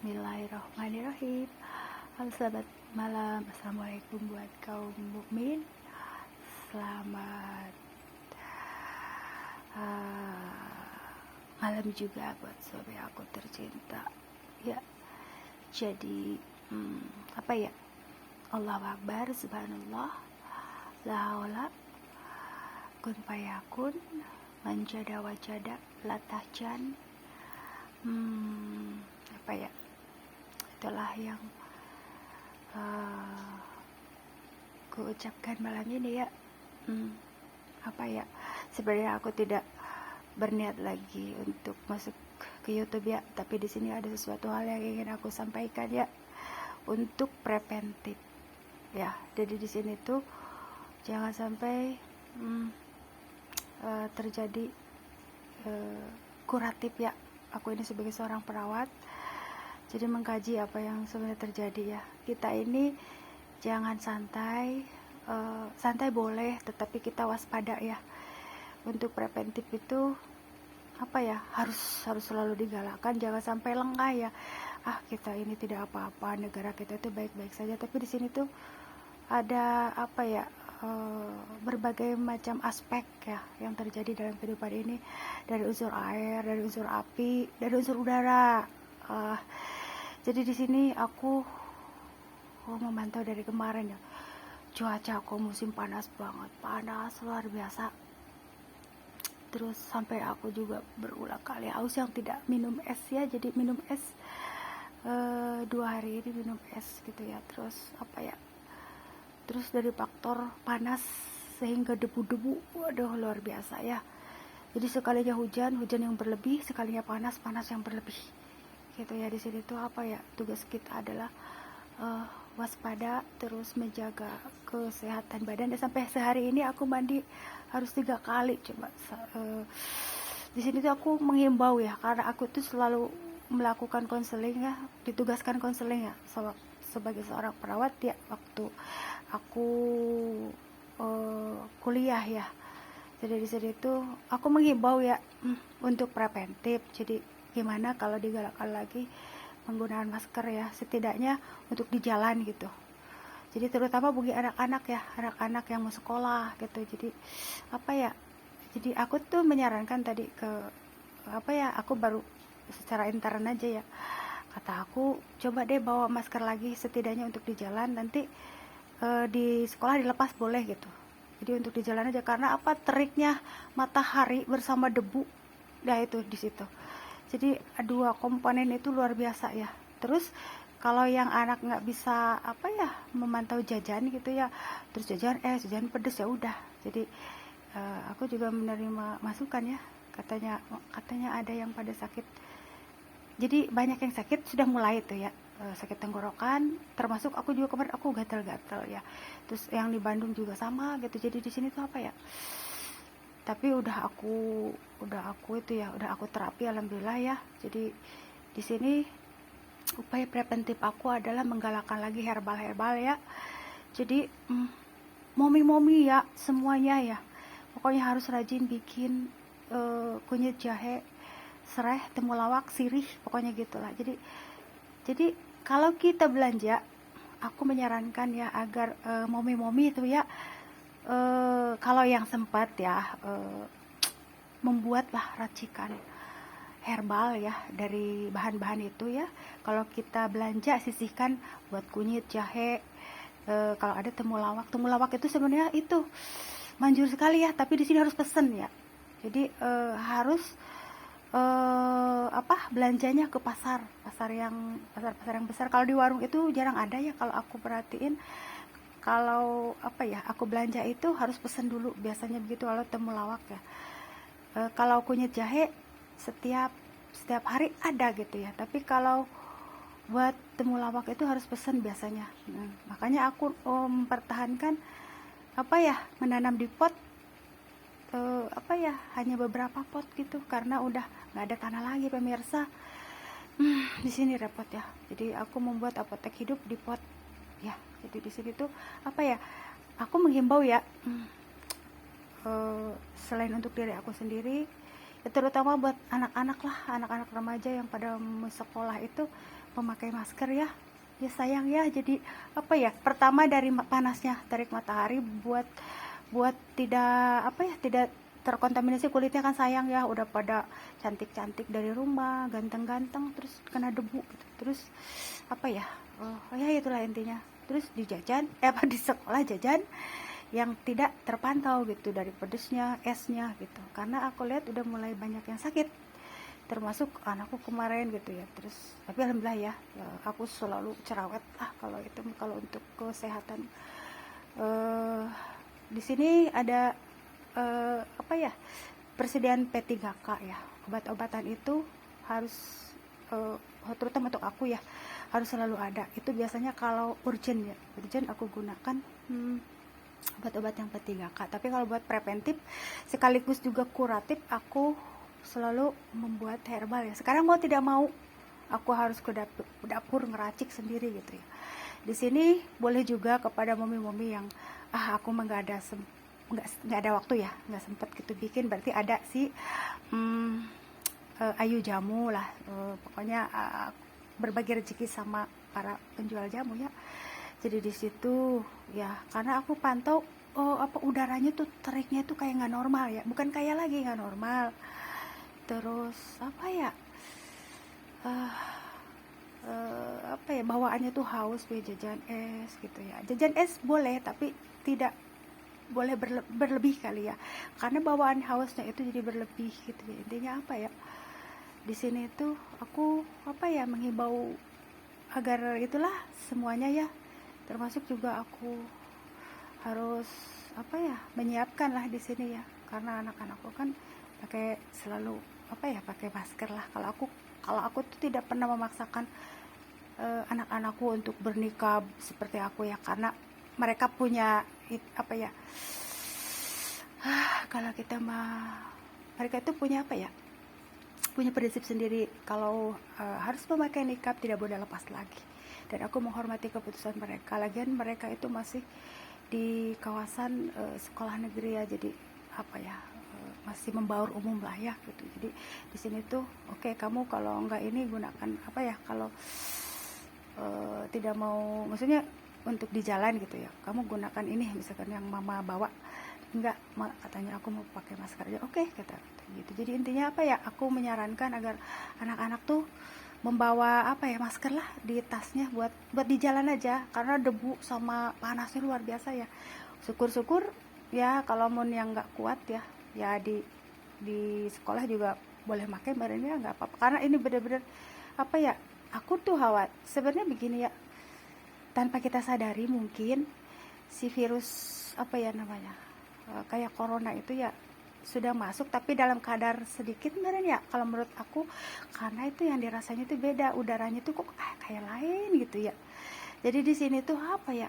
Bismillahirrahmanirrahim. Halo sahabat malam, assalamualaikum buat kaum mukmin. Selamat malam juga buat suami aku tercinta. Ya, jadi apa ya? Allahu Akbar, Subhanallah, la haula kun fayakun, manjada wajada, latahjan. Apa ya? Itulah yang kuucapkan malam ini ya. Apa ya, sebenarnya aku tidak berniat lagi untuk masuk ke YouTube ya, tapi di sini ada sesuatu hal yang ingin aku sampaikan ya, untuk preventif ya. Jadi di sini tuh jangan sampai terjadi kuratif ya. Aku ini sebagai seorang perawat, jadi mengkaji apa yang sebenarnya terjadi ya. Kita ini jangan santai, santai boleh, tetapi kita waspada ya. Untuk preventif itu apa ya, harus selalu digalakkan, jangan sampai lengah ya. Kita ini tidak apa-apa, negara kita itu baik-baik saja. Tapi di sini tuh ada apa ya, berbagai macam aspek ya yang terjadi dalam kehidupan ini, dari unsur air, dari unsur api, dari unsur udara. Jadi di sini aku memantau dari kemarin ya, cuaca kok musim panas banget, panas luar biasa. Terus sampai aku juga berulang kali haus yang tidak minum es ya, jadi minum es 2 hari ini minum es gitu ya. Terus apa ya, terus dari faktor panas sehingga debu-debu, waduh luar biasa ya. Jadi sekalinya hujan yang berlebih, sekalinya panas yang berlebih gitu ya. Di sini tuh apa ya, tugas kita adalah waspada, terus menjaga kesehatan badan. Dan sampai sehari ini aku mandi harus 3 kali coba. Di sini tuh aku menghimbau ya, karena aku tuh selalu melakukan konseling ya, ditugaskan konseling ya sebagai seorang perawat ya, waktu aku kuliah ya. Jadi di sini tuh aku menghimbau ya, untuk preventif. Jadi gimana kalau digalakkan lagi penggunaan masker ya, setidaknya untuk di jalan gitu. Jadi terutama bagi anak-anak ya, anak-anak yang mau sekolah gitu. Jadi apa ya, jadi aku tuh menyarankan tadi ke apa ya, aku baru secara intern aja ya, kata aku coba deh bawa masker lagi setidaknya untuk di jalan. Nanti di sekolah dilepas boleh gitu. Jadi untuk di jalan aja, karena apa, teriknya matahari bersama debu, nah itu di situ. Jadi 2 komponen itu luar biasa ya. Terus kalau yang anak nggak bisa apa ya, memantau jajan gitu ya, terus jajan pedes ya udah. Jadi aku juga menerima masukan ya, katanya ada yang pada sakit. Jadi banyak yang sakit sudah mulai tuh ya, sakit tenggorokan, termasuk aku juga kemarin aku gatal-gatal ya. Terus yang di Bandung juga sama gitu. Jadi di sini tuh apa ya, tapi udah aku itu ya, udah aku terapi alhamdulillah ya. Jadi di sini upaya preventif aku adalah menggalakkan lagi herbal ya. Jadi momi ya semuanya ya, pokoknya harus rajin bikin kunyit jahe, serai, temulawak, sirih, pokoknya gitulah. Jadi kalau kita belanja, aku menyarankan ya agar momi itu ya, kalau yang sempat ya, membuatlah racikan herbal ya dari bahan-bahan itu ya. Kalau kita belanja, sisihkan buat kunyit jahe. Kalau ada temulawak itu sebenarnya itu manjur sekali ya, tapi di sini harus pesen ya. Jadi harus belanjanya ke pasar yang besar. Kalau di warung itu jarang ada ya, kalau aku perhatiin. Kalau aku belanja itu harus pesen dulu biasanya begitu kalau temulawak ya. Kalau kunyit jahe setiap hari ada gitu ya, tapi kalau buat temulawak itu harus pesen biasanya. Makanya aku mempertahankan menanam di pot, hanya beberapa pot gitu, karena udah nggak ada tanah lagi pemirsa. Di sini repot ya. Jadi aku membuat apotek hidup di pot ya. Jadi di sini tuh aku menghimbau ya, selain untuk diri aku sendiri, terutama buat anak-anak lah, anak-anak remaja yang pada mau sekolah itu memakai masker ya. Ya sayang ya, jadi apa ya, pertama dari panasnya terik matahari buat buat tidak apa ya, tidak terkontaminasi kulitnya kan sayang ya, udah pada cantik-cantik dari rumah, ganteng-ganteng, terus kena debu gitu. Terus apa ya, ya itulah intinya. Terus di jajan apa di sekolah jajan yang tidak terpantau gitu, dari pedesnya, esnya gitu, karena aku lihat udah mulai banyak yang sakit, termasuk anakku kemarin gitu ya. Terus tapi alhamdulillah ya, aku selalu cerewet kalau itu, kalau untuk kesehatan. eh, di sini ada apa ya, persediaan P3K ya, obat-obatan itu harus eh, terutama untuk aku ya, harus selalu ada. Itu biasanya kalau urgent ya, urgent aku gunakan obat-obat yang P3K. Tapi kalau buat preventif sekaligus juga kuratif, aku selalu membuat herbal ya. Sekarang mau tidak mau aku harus ke dapur ngeracik sendiri gitu ya. Di sini boleh juga kepada momi-momi yang aku mah nggak ada waktu ya, nggak sempet gitu bikin, berarti ada sih Ayu Jamu lah, pokoknya berbagi rezeki sama para penjual jamu ya. Jadi di situ ya, karena aku pantau apa udaranya tuh teriknya tuh kayak nggak normal ya, bukan kayak lagi nggak normal. Terus apa ya, apa ya, bawaannya tuh haus, jajan es gitu ya. Jajan es boleh tapi tidak boleh berlebih kali ya, karena bawaan hausnya itu jadi berlebih gitu ya. Intinya apa ya, di sini tuh aku apa ya, menghimbau agar itulah semuanya ya, termasuk juga aku harus apa ya, menyiapkan lah di sini ya, karena anak-anakku kan pakai selalu apa ya, pakai masker lah. Kalau aku tuh tidak pernah memaksakan anak-anakku untuk bernikah seperti aku ya, karena mereka punya apa ya, kalau kita mah, mereka itu punya apa ya, punya prinsip sendiri kalau harus memakai nikab, tidak boleh lepas lagi. Dan aku menghormati keputusan mereka. Lagian mereka itu masih di kawasan sekolah negeri ya, jadi apa ya, masih membaur umum lah ya gitu. Jadi di sini tuh oke, kamu kalau enggak ini gunakan apa ya, kalau tidak mau, maksudnya untuk di jalan gitu ya, kamu gunakan ini misalkan yang mama bawa. Enggak, katanya aku mau pakai masker aja. Oke, kata gitu. Jadi intinya apa ya, aku menyarankan agar anak-anak tuh membawa apa ya, masker lah di tasnya buat di jalan aja, karena debu sama panasnya luar biasa ya. Syukur-syukur ya, kalau mau yang nggak kuat ya, ya di sekolah juga boleh pakai badannya, nggak apa-apa. Karena ini bener-bener apa ya, aku tuh khawatir sebenarnya begini ya, tanpa kita sadari mungkin si virus apa ya namanya, kayak corona itu ya sudah masuk, tapi dalam kadar sedikit beneran ya kalau menurut aku, karena itu yang dirasanya tuh beda, udaranya tuh kok kayak lain gitu ya. Jadi di sini tuh apa ya,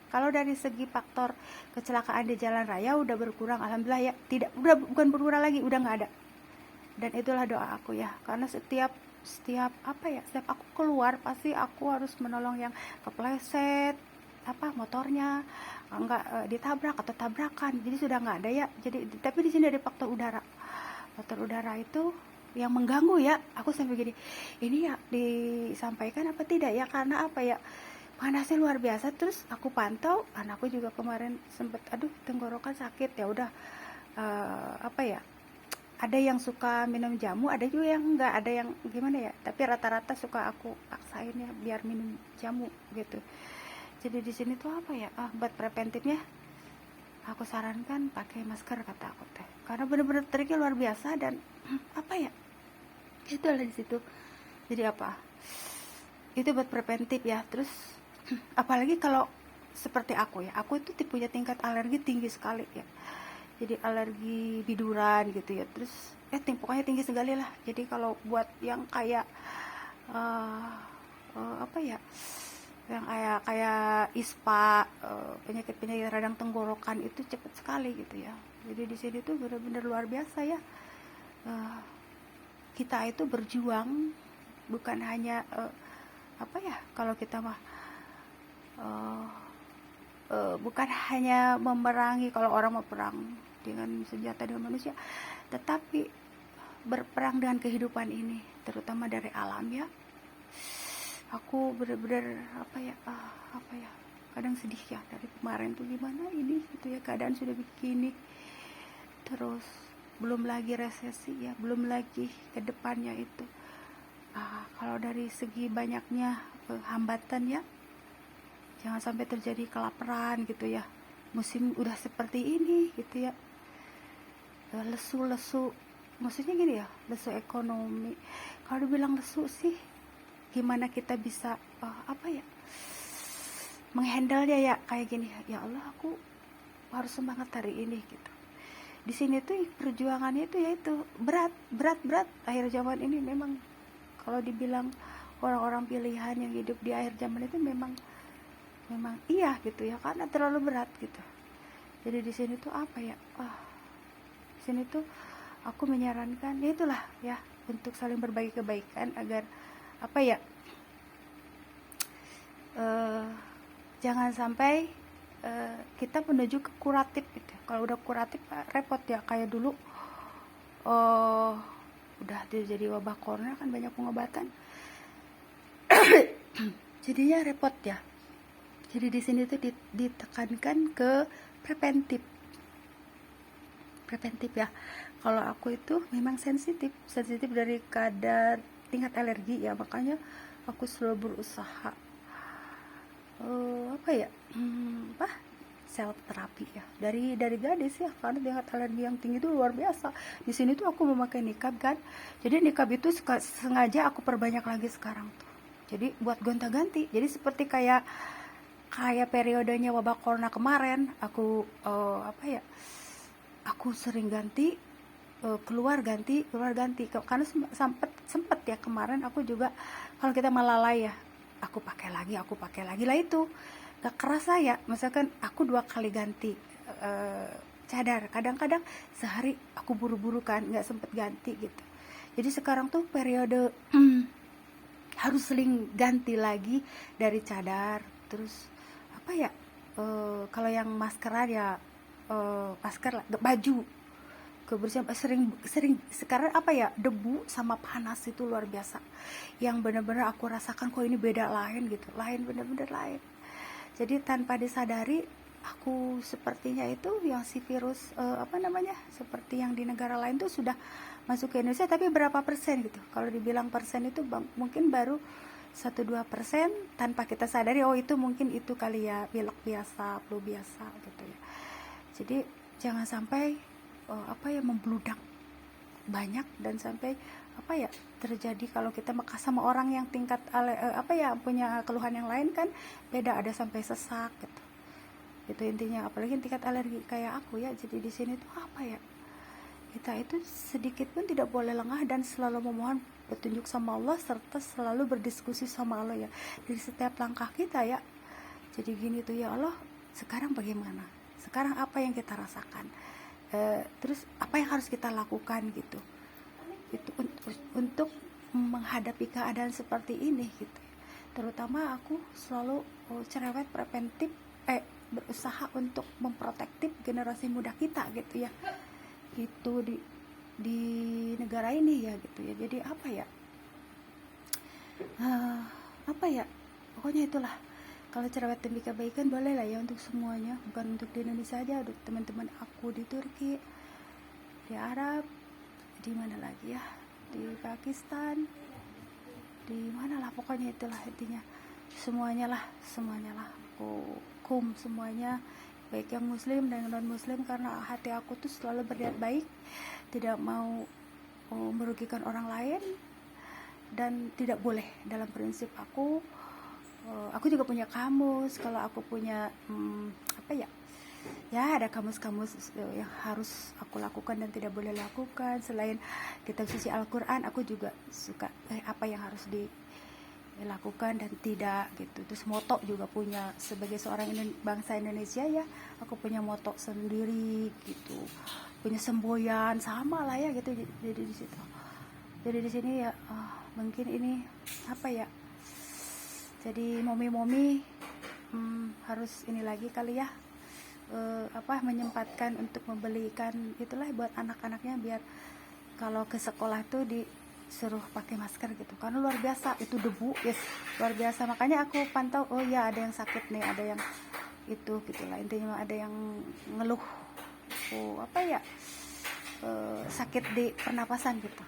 kalau dari segi faktor kecelakaan di jalan raya udah berkurang alhamdulillah ya, tidak, udah bukan berkurang lagi, udah nggak ada. Dan itulah doa aku ya, karena setiap apa ya, setiap aku keluar pasti aku harus menolong yang kepleset apa motornya, enggak ditabrak atau tabrakan. Jadi sudah nggak ada ya. Jadi tapi di sini ada faktor udara. Faktor udara itu yang mengganggu ya. Aku sampai gini, ini ya disampaikan apa tidak ya, karena apa ya, panasnya luar biasa. Terus aku pantau, anakku juga kemarin sempet aduh tenggorokan sakit. Ya udah apa ya, ada yang suka minum jamu, ada juga yang enggak, ada yang gimana ya, tapi rata-rata suka aku paksain ya biar minum jamu gitu. Jadi di sini tuh apa ya, buat preventifnya aku sarankan pakai masker, kata aku teh, karena bener-bener triknya luar biasa. Dan apa ya, itu ada di situ. Jadi apa, itu buat preventif ya. Terus apalagi kalau seperti aku ya, aku itu tipenya tingkat alergi tinggi sekali ya, jadi alergi biduran gitu ya. Terus pokoknya tinggi sekali lah. Jadi kalau buat yang kayak apa ya, yang kayak ispa, penyakit radang tenggorokan itu cepet sekali gitu ya. Jadi di sini tuh benar-benar luar biasa ya. Kita itu berjuang bukan hanya apa ya, kalau kita mah bukan hanya memerangi, kalau orang mau perang dengan senjata dengan manusia, tetapi berperang dengan kehidupan ini, terutama dari alam ya. Aku bener-bener apa ya, kadang sedih ya, dari kemarin tuh gimana ini gitu ya, keadaan sudah begini, terus belum lagi resesi ya, belum lagi ke depannya itu. Kalau dari segi banyaknya hambatan ya, jangan sampai terjadi kelaparan gitu ya, musim udah seperti ini gitu ya, lesu maksudnya gini ya, lesu ekonomi. Kalau dibilang lesu sih, gimana kita bisa menghandle ya kayak gini, ya Allah aku harus semangat hari ini gitu. Di sini tuh perjuangannya itu yaitu berat. Akhir zaman ini memang, kalau dibilang orang-orang pilihan yang hidup di akhir zaman itu memang iya gitu ya, karena terlalu berat gitu. Jadi di sini tuh di sini tuh aku menyarankan ya itulah ya, untuk saling berbagi kebaikan agar jangan sampai kita menuju ke kuratif gitu. Kalau udah kuratif repot ya, kayak dulu udah jadi wabah corona kan, banyak pengobatan. Jadinya repot ya. Jadi di sini tuh ditekankan ke preventif ya. Kalau aku itu memang sensitif dari kadar tingkat alergi ya, makanya aku selalu berusaha self terapi ya, dari gadis ya, karena tingkat alergi yang tinggi itu luar biasa. Di sini tuh aku memakai nikab kan, jadi nikab itu sengaja aku perbanyak lagi sekarang tuh, jadi buat gonta-ganti. Jadi seperti kayak periodenya wabah corona kemarin, aku aku sering ganti, keluar ganti, karena sempet ya kemarin aku juga, kalau kita melalai ya, aku pakai lagi lah, itu gak kerasa ya. Misalkan aku 2 kali ganti cadar, kadang-kadang sehari aku buru-buru kan, gak sempet ganti gitu. Jadi sekarang tuh periode harus sering ganti lagi dari cadar. Terus kalau yang maskeran ya, masker lah, baju kebersihan sering sekarang debu sama panas itu luar biasa, yang benar-benar aku rasakan kok ini beda, benar-benar lain. Jadi tanpa disadari aku sepertinya itu yang si virus seperti yang di negara lain tuh sudah masuk ke Indonesia, tapi berapa persen gitu. Kalau dibilang persen itu mungkin baru 1-2% tanpa kita sadari, itu mungkin itu kali ya, pilek biasa, flu biasa gitu ya. Jadi jangan sampai membludak banyak, dan sampai terjadi kalau kita sama orang yang tingkat punya keluhan yang lain kan beda, ada sampai sesak gitu. Itu intinya, apalagi tingkat alergi kayak aku ya. Jadi di sini tuh kita itu sedikit pun tidak boleh lengah, dan selalu memohon petunjuk sama Allah, serta selalu berdiskusi sama Allah ya dari setiap langkah kita ya. Jadi gini tuh, ya Allah sekarang bagaimana, sekarang apa yang kita rasakan, terus apa yang harus kita lakukan gitu, itu untuk menghadapi keadaan seperti ini gitu. Terutama aku selalu cerewet preventif, berusaha untuk memprotektif generasi muda kita gitu ya, itu di negara ini ya gitu ya. Jadi pokoknya itulah, kalau cerewet demi kebaikan boleh lah ya untuk semuanya, bukan untuk di Indonesia aja, untuk teman-teman aku di Turki, di Arab, di mana lagi ya, di Pakistan, di mana lah, pokoknya itulah intinya, semuanya lah semuanya, baik yang muslim dan non muslim, karena hati aku tuh selalu berniat baik, tidak mau merugikan orang lain, dan tidak boleh, dalam prinsip aku juga punya kamus. Kalau aku punya ada kamus-kamus yang harus aku lakukan dan tidak boleh lakukan. Selain kitab suci Al-Quran, aku juga suka apa yang harus dilakukan dan tidak gitu. Terus moto juga punya, sebagai seorang bangsa Indonesia ya, aku punya moto sendiri gitu, punya semboyan sama lah ya gitu. Jadi di situ, jadi di sini ya mungkin ini jadi momi harus ini lagi kali ya, menyempatkan untuk membelikan itulah buat anak-anaknya, biar kalau ke sekolah tuh disuruh pakai masker gitu, karena luar biasa itu debu, yes, luar biasa. Makanya aku pantau, oh ya ada yang sakit nih, ada yang itu gitulah, intinya ada yang ngeluh sakit di pernapasan gitu.